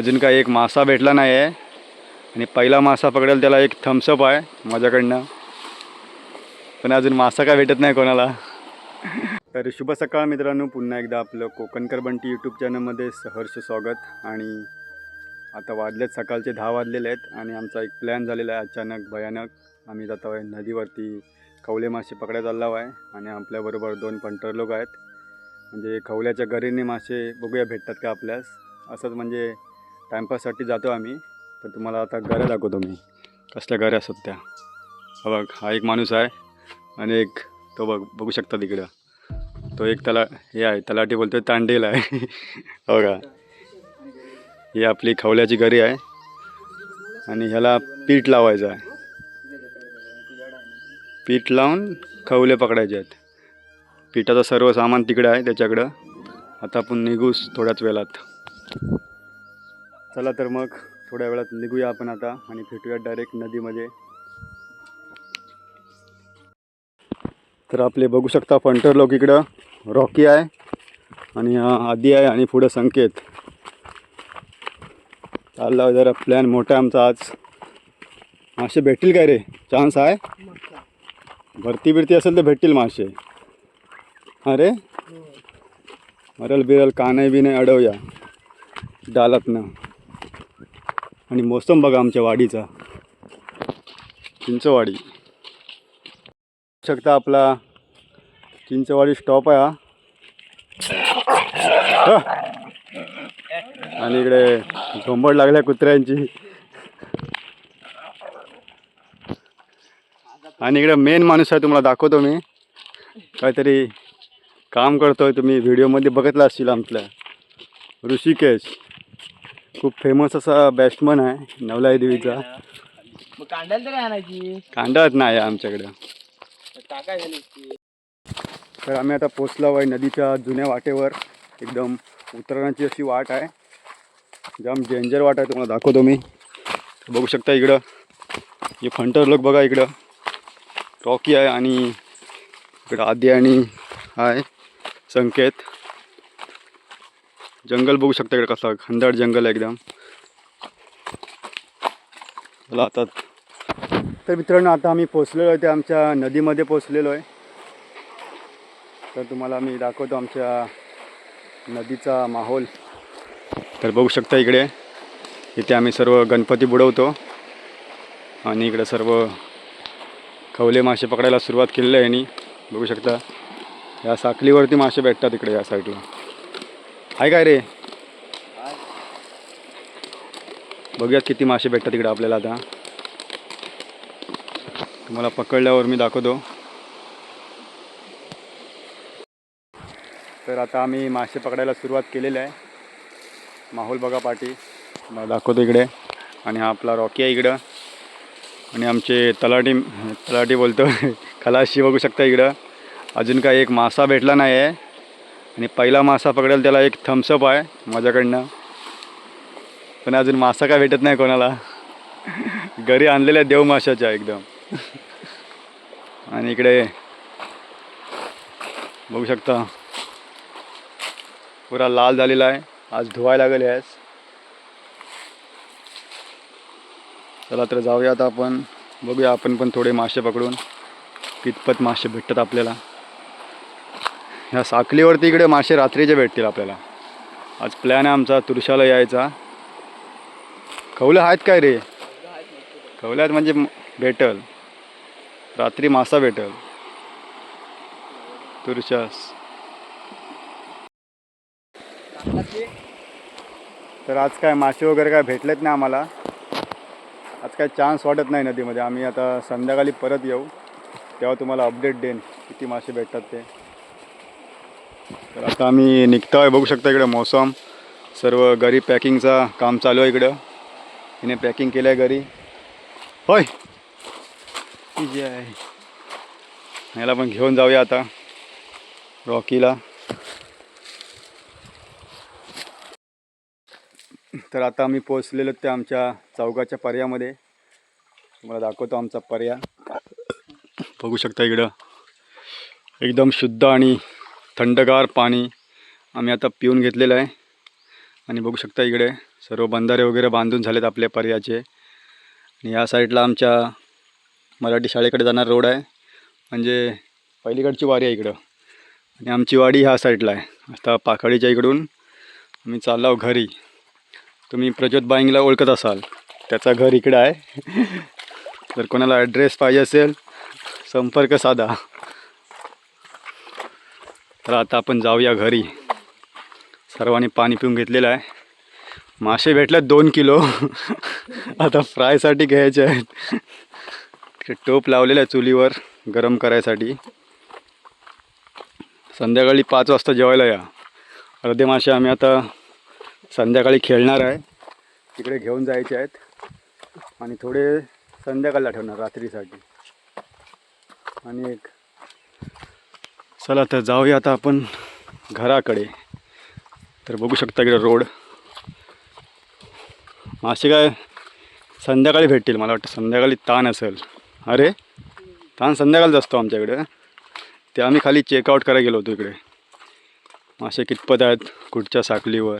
अजून काय एक मासा भेटला नाही आहे आणि पहिला मासा पकडेल त्याला एक थम्सअप आहे माझ्याकडनं, पण अजून मासा काय भेटत नाही कोणाला. तर शुभ सकाळ मित्रांनो, पुन्हा एकदा आपलं कोकणकर बंटी यूट्यूब चॅनलमध्ये सहर्ष स्वागत. आणि आता वाजलेत सकाळचे 10 वाजलेले आहेत आणि आमचा एक प्लॅन झालेला आहे अचानक भयानक. आम्ही जातो आहे नदीवरती खवले मासे पकडायला चाललो आहे आणि आपल्याबरोबर 2 पंटर लोक आहेत. म्हणजे खवल्याच्या गरीने मासे बघूया भेटतात का आपल्यास, असंच म्हणजे टाईमपाससाठी जातो आम्ही. तर तुम्हाला आता गऱ्या दाखवतो मी, कसल्या गऱ्या असतात त्या. बघ, हा एक माणूस आहे आणि एक तो बघू शकता तिकडं, तो एक हे आहे तलाठी बोलतोय, तांडेल आहे. बघा, ही आपली खवल्याची गरी आहे आणि ह्याला पीठ लावायचं आहे. पीठ लावून खवले पकडायचे आहेत. पिठाचं सर्व सामान तिकडं आहे त्याच्याकडं. आता आपण निघूस थोड्याच वेळात. चला तर मग थोड्या वेळात निघूया आपण आता आणि भेटूया डायरेक्ट नदीमध्ये. तर आपले बघू शकता पंटर लोक इकडं, रॉकी आहे आणि आदी आहे आणि पुढं संकेत. चालला जरा प्लॅन मोठा आहे आमचा आज. मासे भेटतील काय रे? चान्स आहे, भरती बिरती असेल तर भेटतील मासे. अरे मरल बिरल काने बिने अडवूया डालातनं. आणि मोसम बघा आमच्या वाडीचा, चिंचवाडी. शकता आपला चिंचवाडी स्टॉप आहे हा. आणि इकडे झोंबड लागल्या कुत्र्यांची. आणि इकडे मेन माणूस आहे, तुम्हाला दाखवतो मी. काहीतरी काम करतोय, तुम्ही व्हिडिओमध्ये बघितला असतील. आमच्या ऋषिकेश खूप फेमस असा बॅट्समन आहे नवलाई देवीचा. कांडाच नाही आमच्याकडं. तर आम्ही आता पोचलो आहे नदीच्या जुन्या वाटेवर. एकदम उतरण्याची अशी वाट आहे, जाम डेंजर वाट आहे. तुम्हाला दाखवतो मी. बघू शकता इकडं हे फंटर लोक बघा. इकडं रॉकी आहे आणि इकडं आदी आणि आहे संकेत. जंगल बघू शकता इकडे कसं खंदाड जंगल आहे एकदम. चला आता. तर मित्रांनो, आता आम्ही पोचलेलो आहे, ते आमच्या नदीमध्ये पोचलेलो आहे. तर तुम्हाला मी दाखवतो आमच्या नदीचा माहोल. तर बघू शकता इकडे, इथे आम्ही सर्व गणपती बुडवतो आणि इकडे सर्व खवले मासे पकडायला सुरुवात केलेली आहे. आणि बघू शकता या साखलीवरती मासे भेटतात इकडे या साईडला. आहे काय रे? बघूयात किती मासे भेटतात इकडे आपल्याला. आता तुम्हाला पकडल्यावर मी दाखवतो. तर आता आम्ही मासे पकडायला सुरुवात केलेली आहे. माहोल बघा पाठी, मला दाखवतो इकडे. आणि हा आपला रॉकी आहे इकडं. आणि आमचे तलाठी बोलतो खलाशी बघू शकता इकडं. अजून काय एक मासा भेटला नाही आहे आणि पहिला मासा पकडेल त्याला एक थम्सअप आहे माझ्याकडनं, पण अजून मासा काय भेटत नाही कोणाला. घरी आणलेल्या देव माशाच्या एकदम. आणि इकडे बघू शकता पुरा लाल झालेला आहे, आज धुवायला लागेल यास. चला तर जाऊया आता आपण, बघूया आपण पण थोडे मासे पकडून कितपत मासे भेटतात आपल्याला. ह्या साखलीवरती इकडे मासे रात्रीचे भेटतील आपल्याला. आज प्लॅन आहे आमचा तुरशाला यायचा. खवलं आहेत काय रे? खवलं आहेत म्हणजे भेटल रात्री, मासा भेटल तुरशास. तर आज काय मासे वगैरे काय भेटलेत नाही आम्हाला. आज काय चान्स वाटत नाही नदीमध्ये. आम्ही आता संध्याकाळी परत येऊ, तेव्हा तुम्हाला अपडेट देईन किती मासे भेटतात ते. तर आता आम्ही निघतो आहे. बघू शकता इकडे मोसम, सर्व घरी पॅकिंगचा काम चालू आहे इकडं. हिने पॅकिंग केलं आहे घरी. होय, ह्याला पण घेऊन जाऊया आता रॉकीला. तर आता आम्ही पोचलेलो ते आमच्या चौकाच्या पर्यामध्ये. तुम्हाला दाखवतो आमचा पर्या. बघू शकता इकडं एकदम शुद्ध आणि थंडगार पाणी आम्ही आता पिऊन घेतलेलं आहे. आणि बघू शकता इकडे सर्व बंधारे वगैरे बांधून झालेत आपल्या पर्याचे. आणि या साईडला आमच्या मराठी शाळेकडे जाणार रोड आहे, म्हणजे पहिलीकडची वाडी आहे इकडं, आणि आमची वाडी ह्या साईडला आहे. आता पाखाडीच्या इकडून आम्ही चाललो घरी. तुम्ही प्रज्योत बाईंगला ओळखत असाल, त्याचा घर इकडं आहे. जर कोणाला ॲड्रेस पाहिजे असेल संपर्क साधा. तर आता आपण जाऊया घरी. सर्वांनी पाणी पिऊन घेतलेलं आहे. मासे भेटले 2 किलो. आता फ्रायसाठी घ्यायचे आहेत. टोप लावलेलं आहे चुलीवर गरम करायसाठी. संध्याकाळी 5 वाजता जेवायला या. अर्धे मासे आम्ही आता संध्याकाळी खेळणार आहे, तिकडे घेऊन जायचे आहेत, आणि थोडे संध्याकाळला ठेवणार रात्रीसाठी. आणि एक चला तर जाऊया आता आपण घराकडे. तर बघू शकता इकडे रोड. मासे काय संध्याकाळी भेटतील, मला वाटतं संध्याकाळी ताण असेल. अरे ताण संध्याकाळचा असतो आमच्याकडे. ते आम्ही खाली चेकआउट करायला गेलो होतो इकडे. मासे कितपत आहेत कुठच्या साखलीवर,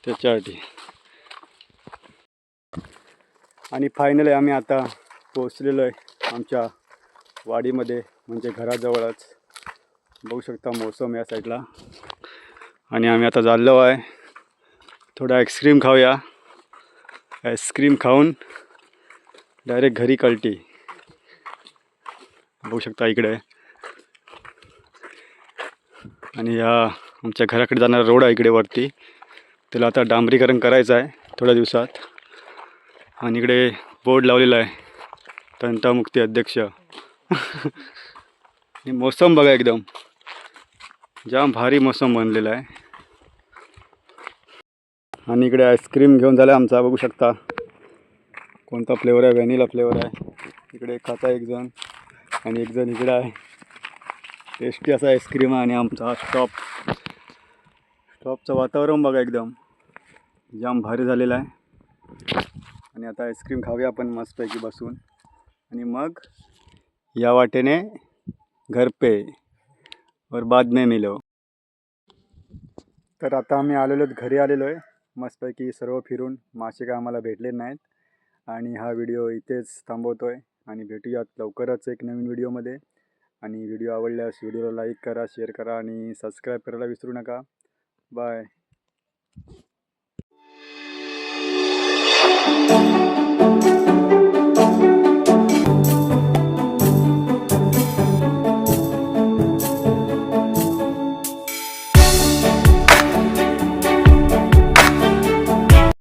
त्याच्यासाठी. आणि फायनली आम्ही आता पोचलेलो आहे आमच्या वाडीमध्ये, म्हणजे घराजवळच. बघू शकता मोसम या साईडला. आणि आम्ही आता चाललो आहे, थोडा आईस्क्रीम खाऊया. आईस्क्रीम खाऊन डायरेक्ट घरी कल्टी. बघू शकता इकडे. आणि या आमच्या घराकडे जाणारा रोड आहे इकडे वरती, त्याला आता डांबरीकरण करायचं आहे थोड्या दिवसात. आणि इकडे बोर्ड लावलेला आहे, तंटामुक्ती अध्यक्ष. आणि मोसम बघा एकदम जाम भारी मोसम बनलेला आहे. आणि इकडे आईस्क्रीम घेऊन झाला आमचा. बघू शकता कोणता फ्लेवर आहे, व्हॅनिला फ्लेवर आहे. इकडे खाता एक जण आणि एक जण इकडे आहे. टेस्टी असा आईस्क्रीम आहे. आणि आमचा हा स्टॉपचं वातावरण बघा एकदम जाम भारी झालेलं आहे. आणि आता आईस्क्रीम खाऊया आपण मस्तपैकी बसून, आणि मग या वाटेने घर पे और बाद में मिलो. तर आता आम्ही घरी आलेलो आहे. मस्तपैकी सर्व फिरून. मासे काय आम्हाला भेटले नाहीत. आणि हा व्हिडिओ इथेच थांबवतो आहे, आणि भेटूयात लवकरच एक नवीन व्हिडिओमध्ये. आणि व्हिडिओ आवडल्यास व्हिडिओला लाईक करा, शेअर करा आणि सबस्क्राईब करायला विसरू नका. बाय.